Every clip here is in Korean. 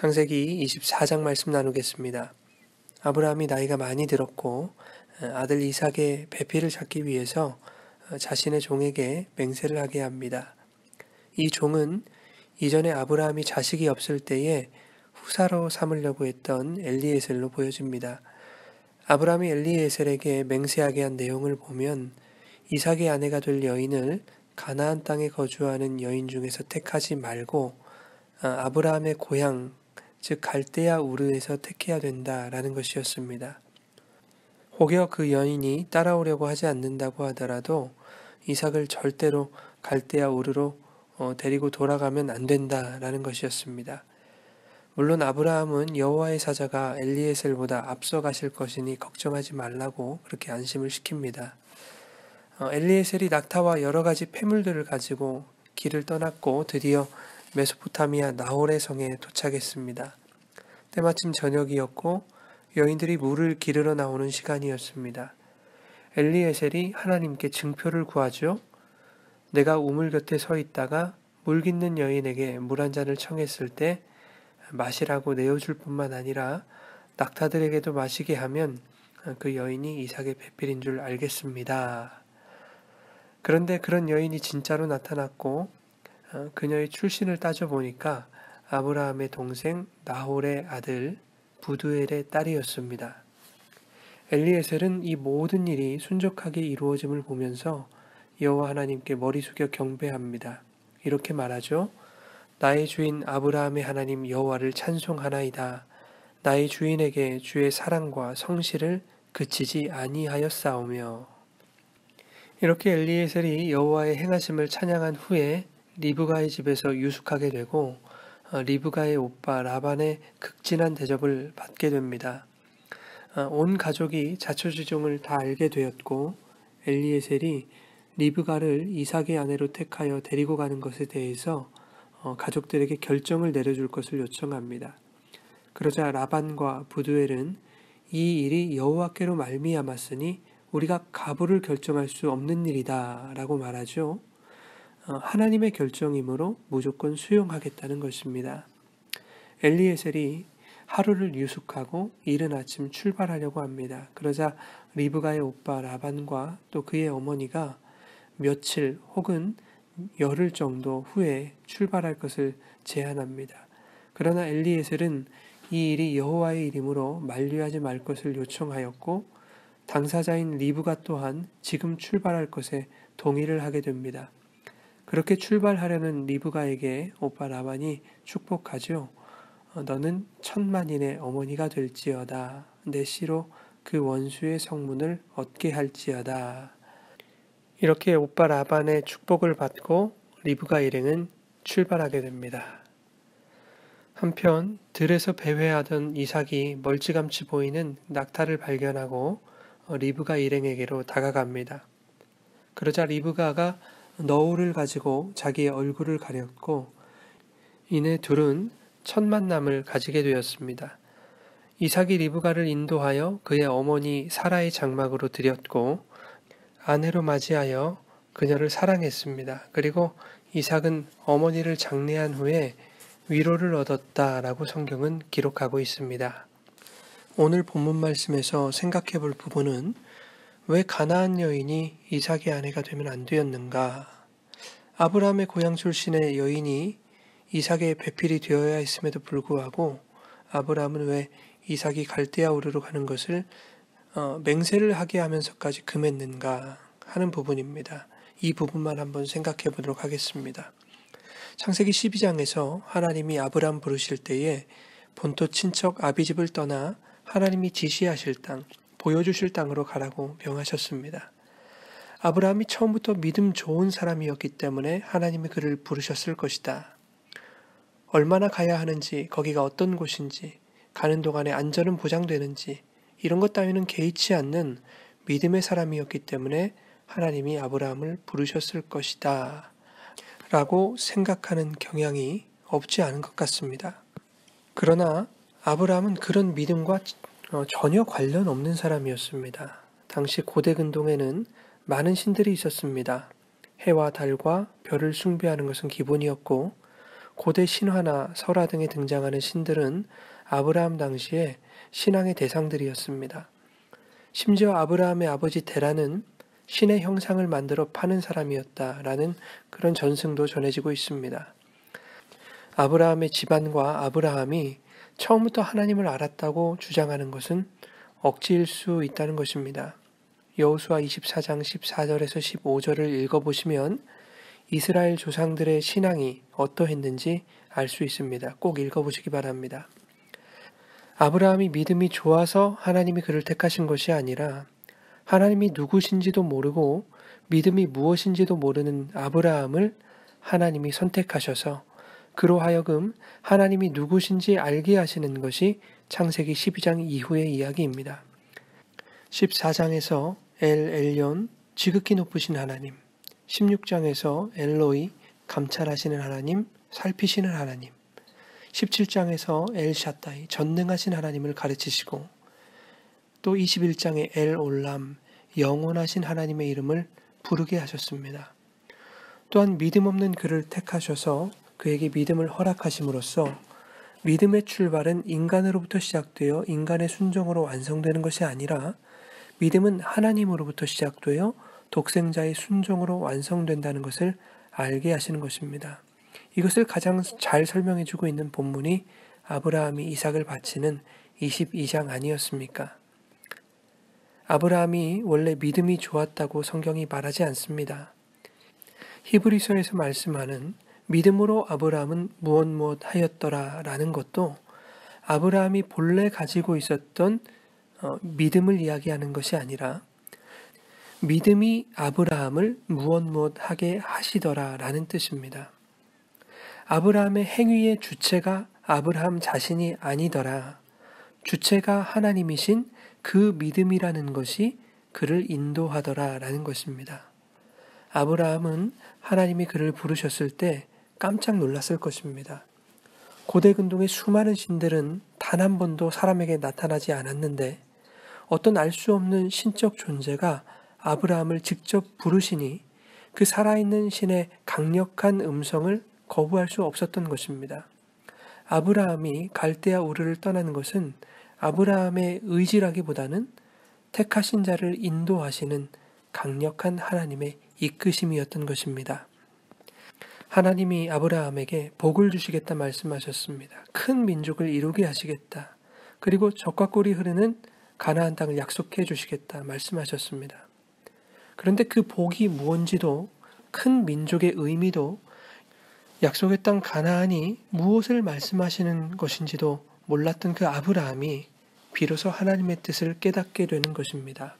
창세기 24장 말씀 나누겠습니다. 아브라함이 나이가 많이 들었고 아들 이삭의 배필을 찾기 위해서 자신의 종에게 맹세를 하게 합니다. 이 종은 이전에 아브라함이 자식이 없을 때에 후사로 삼으려고 했던 엘리에셀로 보여집니다. 아브라함이 엘리에셀에게 맹세하게 한 내용을 보면 이삭의 아내가 될 여인을 가나안 땅에 거주하는 여인 중에서 택하지 말고 아브라함의 고향 즉 갈대아 우르에서 택해야 된다라는 것이었습니다. 혹여 그 여인이 따라오려고 하지 않는다고 하더라도 이삭을 절대로 갈대아 우르로 데리고 돌아가면 안 된다라는 것이었습니다. 물론 아브라함은 여호와의 사자가 엘리에셀보다 앞서 가실 것이니 걱정하지 말라고 그렇게 안심을 시킵니다. 엘리에셀이 낙타와 여러 가지 폐물들을 가지고 길을 떠났고 드디어 메소포타미아 나홀의 성에 도착했습니다. 때마침 저녁이었고 여인들이 물을 기르러 나오는 시간이었습니다. 엘리에셀이 하나님께 증표를 구하죠. 내가 우물 곁에 서 있다가 물 깃는 여인에게 물 한 잔을 청했을 때 마시라고 내어줄 뿐만 아니라 낙타들에게도 마시게 하면 그 여인이 이삭의 배필인 줄 알겠습니다. 그런데 그런 여인이 진짜로 나타났고 그녀의 출신을 따져보니까 아브라함의 동생 나홀의 아들 부두엘의 딸이었습니다. 엘리에셀은 이 모든 일이 순적하게 이루어짐을 보면서 여호와 하나님께 머리 숙여 경배합니다. 이렇게 말하죠. 나의 주인 아브라함의 하나님 여호와를 찬송하나이다. 나의 주인에게 주의 사랑과 성실을 그치지 아니하였사오며. 이렇게 엘리에셀이 여호와의 행하심을 찬양한 후에 리브가의 집에서 유숙하게 되고 리브가의 오빠 라반의 극진한 대접을 받게 됩니다. 온 가족이 자초지종을 다 알게 되었고 엘리에셀이 리브가를 이삭의 아내로 택하여 데리고 가는 것에 대해서 가족들에게 결정을 내려줄 것을 요청합니다. 그러자 라반과 부두엘은 이 일이 여호와께로 말미암았으니 우리가 가부를 결정할 수 없는 일이다 라고 말하죠. 하나님의 결정이므로 무조건 수용하겠다는 것입니다. 엘리에셀이 하루를 유숙하고 이른 아침 출발하려고 합니다. 그러자 리브가의 오빠 라반과 또 그의 어머니가 며칠 혹은 열흘 정도 후에 출발할 것을 제안합니다. 그러나 엘리에셀은 이 일이 여호와의 일이므로 만류하지 말 것을 요청하였고 당사자인 리브가 또한 지금 출발할 것에 동의를 하게 됩니다. 그렇게 출발하려는 리브가에게 오빠 라반이 축복하죠. 너는 천만인의 어머니가 될지어다. 내 씨로 그 원수의 성문을 얻게 할지어다. 이렇게 오빠 라반의 축복을 받고 리브가 일행은 출발하게 됩니다. 한편 들에서 배회하던 이삭이 멀찌감치 보이는 낙타를 발견하고 리브가 일행에게로 다가갑니다. 그러자 리브가가 너울을 가지고 자기의 얼굴을 가렸고 이내 둘은 첫 만남을 가지게 되었습니다. 이삭이 리브가를 인도하여 그의 어머니 사라의 장막으로 들였고 아내로 맞이하여 그녀를 사랑했습니다. 그리고 이삭은 어머니를 장례한 후에 위로를 얻었다라고 성경은 기록하고 있습니다. 오늘 본문 말씀에서 생각해 볼 부분은 왜 가나안 여인이 이삭의 아내가 되면 안 되었는가? 아브라함의 고향 출신의 여인이 이삭의 배필이 되어야 했음에도 불구하고 아브라함은 왜 이삭이 갈대아 우르로 가는 것을 맹세를 하게 하면서까지 금했는가 하는 부분입니다. 이 부분만 한번 생각해 보도록 하겠습니다. 창세기 12장에서 하나님이 아브라함 부르실 때에 본토 친척 아비집을 떠나 하나님이 지시하실 땅, 보여주실 땅으로 가라고 명하셨습니다. 아브라함이 처음부터 믿음 좋은 사람이었기 때문에 하나님이 그를 부르셨을 것이다. 얼마나 가야 하는지, 거기가 어떤 곳인지, 가는 동안에 안전은 보장되는지 이런 것 따위는 개의치 않는 믿음의 사람이었기 때문에 하나님이 아브라함을 부르셨을 것이다 라고 생각하는 경향이 없지 않은 것 같습니다. 그러나 아브라함은 그런 믿음과 전혀 관련 없는 사람이었습니다. 당시 고대 근동에는 많은 신들이 있었습니다. 해와 달과 별을 숭배하는 것은 기본이었고 고대 신화나 설화 등에 등장하는 신들은 아브라함 당시에 신앙의 대상들이었습니다. 심지어 아브라함의 아버지 데라는 신의 형상을 만들어 파는 사람이었다라는 그런 전승도 전해지고 있습니다. 아브라함의 집안과 아브라함이 처음부터 하나님을 알았다고 주장하는 것은 억지일 수 있다는 것입니다. 여호수아 24장 14절에서 15절을 읽어보시면 이스라엘 조상들의 신앙이 어떠했는지 알 수 있습니다. 꼭 읽어보시기 바랍니다. 아브라함이 믿음이 좋아서 하나님이 그를 택하신 것이 아니라 하나님이 누구신지도 모르고 믿음이 무엇인지도 모르는 아브라함을 하나님이 선택하셔서 그로 하여금 하나님이 누구신지 알게 하시는 것이 창세기 12장 이후의 이야기입니다. 14장에서 엘yon 지극히 높으신 하나님, 16장에서 엘로이 감찰하시는 하나님, 살피시는 하나님, 17장에서 엘샤다이 전능하신 하나님을 가르치시고 또 21장의 엘올람 영원하신 하나님의 이름을 부르게 하셨습니다. 또한 믿음 없는 그를 택하셔서 그에게 믿음을 허락하심으로써 믿음의 출발은 인간으로부터 시작되어 인간의 순종으로 완성되는 것이 아니라 믿음은 하나님으로부터 시작되어 독생자의 순종으로 완성된다는 것을 알게 하시는 것입니다. 이것을 가장 잘 설명해주고 있는 본문이 아브라함이 이삭을 바치는 22장 아니었습니까? 아브라함이 원래 믿음이 좋았다고 성경이 말하지 않습니다. 히브리서에서 말씀하는 믿음으로 아브라함은 무엇 하였더라 라는 것도 아브라함이 본래 가지고 있었던 믿음을 이야기하는 것이 아니라 믿음이 아브라함을 무엇 하게 하시더라 라는 뜻입니다. 아브라함의 행위의 주체가 아브라함 자신이 아니더라. 주체가 하나님이신 그 믿음이라는 것이 그를 인도하더라 라는 것입니다. 아브라함은 하나님이 그를 부르셨을 때 깜짝 놀랐을 것입니다. 고대 근동의 수많은 신들은 단 한 번도 사람에게 나타나지 않았는데 어떤 알 수 없는 신적 존재가 아브라함을 직접 부르시니 그 살아있는 신의 강력한 음성을 거부할 수 없었던 것입니다. 아브라함이 갈대아 우르를 떠나는 것은 아브라함의 의지라기보다는 택하신 자를 인도하시는 강력한 하나님의 이끄심이었던 것입니다. 하나님이 아브라함에게 복을 주시겠다 말씀하셨습니다. 큰 민족을 이루게 하시겠다. 그리고 젖과 꿀이 흐르는 가나안 땅을 약속해 주시겠다 말씀하셨습니다. 그런데 그 복이 무언지도 큰 민족의 의미도 약속의 땅 가나안이 무엇을 말씀하시는 것인지도 몰랐던 그 아브라함이 비로소 하나님의 뜻을 깨닫게 되는 것입니다.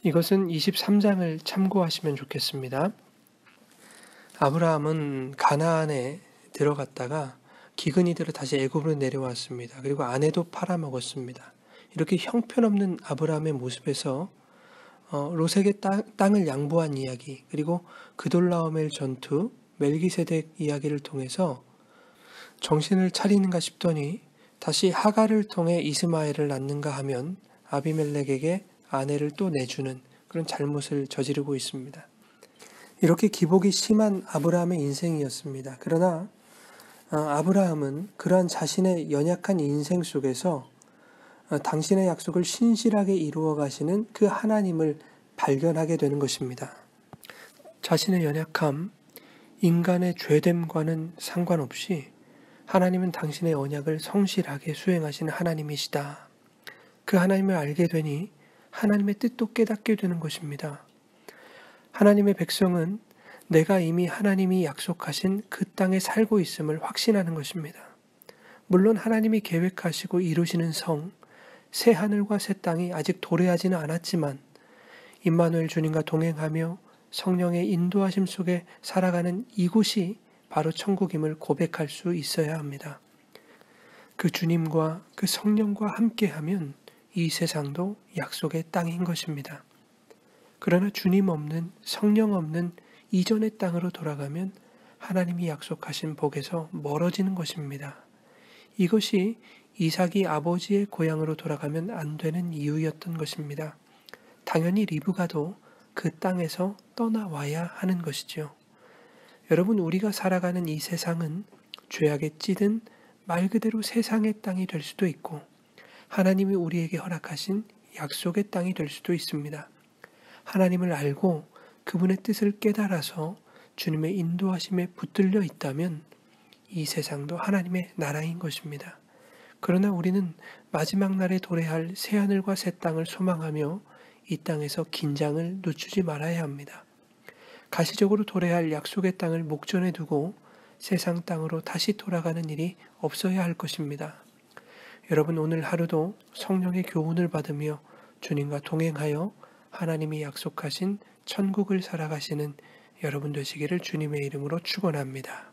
이것은 23장을 참고하시면 좋겠습니다. 아브라함은 가나안에 들어갔다가 기근이 들어 다시 애굽으로 내려왔습니다. 그리고 아내도 팔아먹었습니다. 이렇게 형편없는 아브라함의 모습에서 롯에게 땅을 양보한 이야기, 그리고 그돌라오멜 전투, 멜기세덱 이야기를 통해서 정신을 차리는가 싶더니 다시 하갈을 통해 이스마엘을 낳는가 하면 아비멜렉에게 아내를 또 내주는 그런 잘못을 저지르고 있습니다. 이렇게 기복이 심한 아브라함의 인생이었습니다. 그러나 아브라함은 그러한 자신의 연약한 인생 속에서 당신의 약속을 신실하게 이루어 가시는 그 하나님을 발견하게 되는 것입니다. 자신의 연약함, 인간의 죄됨과는 상관없이 하나님은 당신의 언약을 성실하게 수행하시는 하나님이시다. 그 하나님을 알게 되니 하나님의 뜻도 깨닫게 되는 것입니다. 하나님의 백성은 내가 이미 하나님이 약속하신 그 땅에 살고 있음을 확신하는 것입니다. 물론 하나님이 계획하시고 이루시는 성, 새 하늘과 새 땅이 아직 도래하지는 않았지만 임마누엘 주님과 동행하며 성령의 인도하심 속에 살아가는 이곳이 바로 천국임을 고백할 수 있어야 합니다. 그 주님과 그 성령과 함께하면 이 세상도 약속의 땅인 것입니다. 그러나 주님 없는, 성령 없는 이전의 땅으로 돌아가면 하나님이 약속하신 복에서 멀어지는 것입니다. 이것이 이삭이 아버지의 고향으로 돌아가면 안 되는 이유였던 것입니다. 당연히 리브가도 그 땅에서 떠나와야 하는 것이죠. 여러분, 우리가 살아가는 이 세상은 죄악에 찌든 말 그대로 세상의 땅이 될 수도 있고 하나님이 우리에게 허락하신 약속의 땅이 될 수도 있습니다. 하나님을 알고 그분의 뜻을 깨달아서 주님의 인도하심에 붙들려 있다면 이 세상도 하나님의 나라인 것입니다. 그러나 우리는 마지막 날에 도래할 새하늘과 새 땅을 소망하며 이 땅에서 긴장을 늦추지 말아야 합니다. 가시적으로 도래할 약속의 땅을 목전에 두고 세상 땅으로 다시 돌아가는 일이 없어야 할 것입니다. 여러분 오늘 하루도 성령의 교훈을 받으며 주님과 동행하여 하나님이 약속하신 천국을 살아가시는 여러분 되시기를 주님의 이름으로 축원합니다.